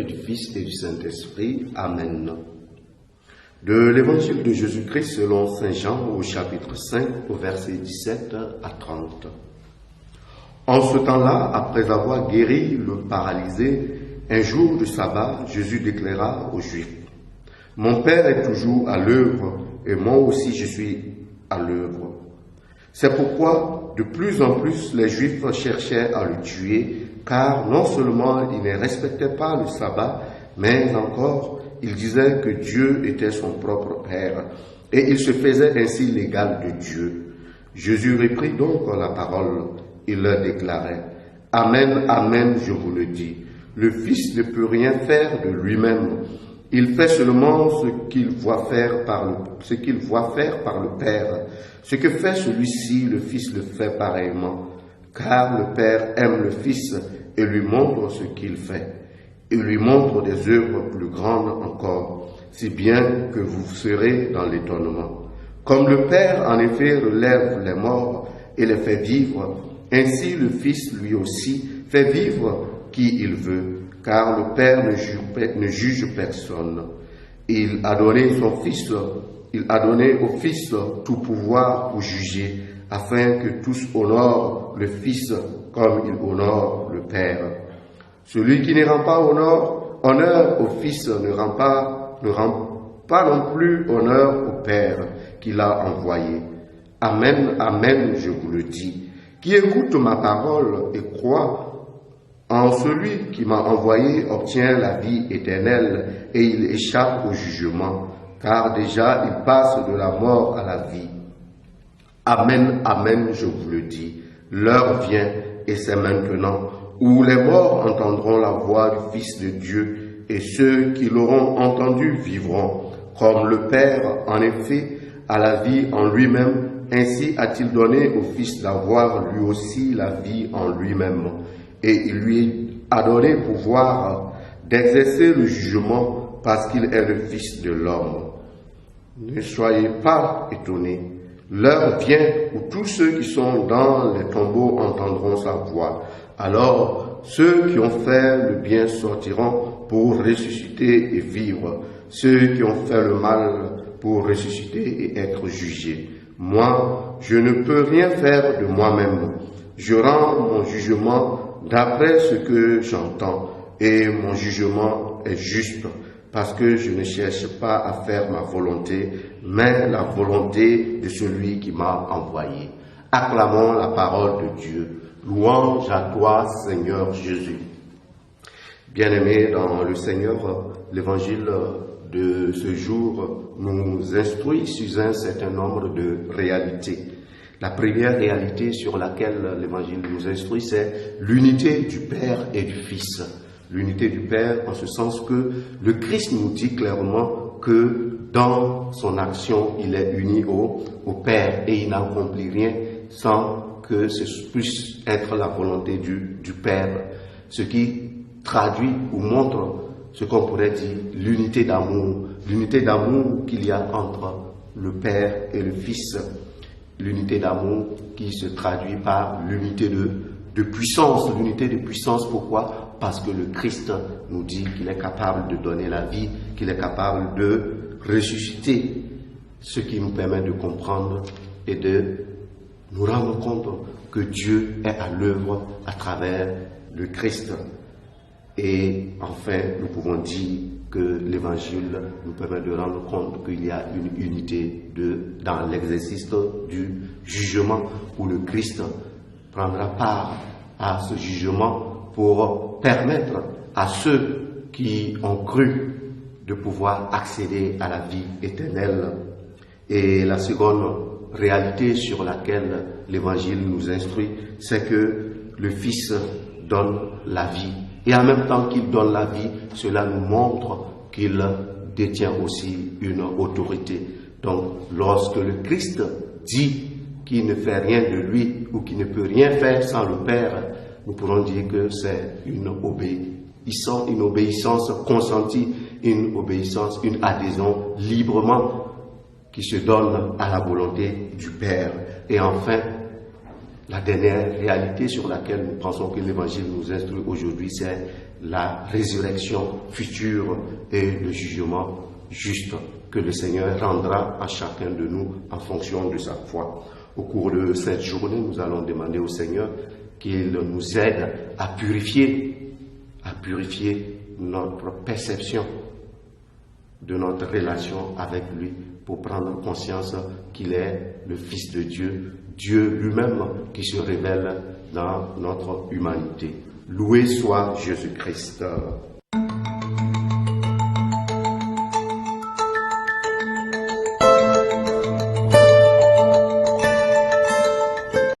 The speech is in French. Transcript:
et du Fils et du Saint-Esprit. Amen. De l'Évangile de Jésus-Christ selon Saint Jean au chapitre 5 au verset 17 à 30. En ce temps-là, après avoir guéri le paralysé, un jour de sabbat, Jésus déclara aux Juifs: « Mon Père est toujours à l'œuvre et moi aussi je suis à l'œuvre. » C'est pourquoi de plus en plus les Juifs cherchaient à le tuer, car non seulement il ne respectait pas le sabbat, mais encore il disait que Dieu était son propre Père, et il se faisait ainsi l'égal de Dieu. Jésus reprit donc la parole. Il leur déclarait: « Amen, amen, je vous le dis, le Fils ne peut rien faire de lui-même. Il fait seulement ce qu'il voit faire par le Père. Ce que fait celui-ci, le Fils le fait pareillement, car le Père aime le Fils et lui montre ce qu'il fait. Il lui montre des œuvres plus grandes encore, si bien que vous serez dans l'étonnement. Comme le Père en effet relève les morts et les fait vivre, ainsi le Fils lui aussi fait vivre qui il veut, car le Père ne juge personne. Il a donné au Fils tout pouvoir pour juger, afin que tous honorent le Fils comme il honore le Père. Celui qui ne rend pas honneur au Fils ne rend pas non plus honneur au Père qui l'a envoyé. Amen, amen, je vous le dis. Qui écoute ma parole et croit en celui qui m'a envoyé obtient la vie éternelle et il échappe au jugement, car déjà il passe de la mort à la vie. Amen, amen, je vous le dis. L'heure vient, et c'est maintenant, où les morts entendront la voix du Fils de Dieu, et ceux qui l'auront entendu vivront. Comme le Père, en effet, a la vie en lui-même, ainsi a-t-il donné au Fils d'avoir lui aussi la vie en lui-même. Et il lui a donné pouvoir d'exercer le jugement parce qu'il est le Fils de l'homme. Ne soyez pas étonnés. L'heure vient où tous ceux qui sont dans les tombeaux entendront sa voix. Alors, ceux qui ont fait le bien sortiront pour ressusciter et vivre. Ceux qui ont fait le mal pour ressusciter et être jugés. Moi, je ne peux rien faire de moi-même. Je rends mon jugement d'après ce que j'entends, et mon jugement est juste, parce que je ne cherche pas à faire ma volonté, mais la volonté de celui qui m'a envoyé. Acclamons la parole de Dieu. Louange à toi, Seigneur Jésus. Bien-aimés dans le Seigneur, l'évangile de ce jour nous instruit sur un certain nombre de réalités. La première réalité sur laquelle l'évangile nous instruit, c'est l'unité du Père et du Fils. L'unité du Père en ce sens que le Christ nous dit clairement que dans son action, il est uni au Père et il n'accomplit rien sans que ce puisse être la volonté du Père. Ce qui traduit ou montre ce qu'on pourrait dire l'unité d'amour qu'il y a entre le Père et le Fils, l'unité d'amour qui se traduit par l'unité de puissance. L'unité de puissance, pourquoi? Parce que le Christ nous dit qu'il est capable de donner la vie, qu'il est capable de ressusciter, ce qui nous permet de comprendre et de nous rendre compte que Dieu est à l'œuvre à travers le Christ. Et enfin, nous pouvons dire que l'Évangile nous permet de rendre compte qu'il y a une unité dans l'exercice du jugement, où le Christ prendra part à ce jugement pour permettre à ceux qui ont cru de pouvoir accéder à la vie éternelle. Et la seconde réalité sur laquelle l'Évangile nous instruit, c'est que le Fils donne la vie. Et en même temps qu'il donne la vie, cela nous montre qu'il détient aussi une autorité. Donc, lorsque le Christ dit qu'il ne fait rien de lui ou qu'il ne peut rien faire sans le Père, nous pourrons dire que c'est une obéissance consentie, une obéissance, une adhésion librement qui se donne à la volonté du Père. Et enfin, La dernière réalité sur laquelle nous pensons que l'Évangile nous instruit aujourd'hui, c'est la résurrection future et le jugement juste que le Seigneur rendra à chacun de nous en fonction de sa foi. Au cours de cette journée, nous allons demander au Seigneur qu'il nous aide à purifier notre perception de notre relation avec lui pour prendre conscience qu'il est le Fils de Dieu, Dieu lui-même qui se révèle dans notre humanité. Loué soit Jésus-Christ.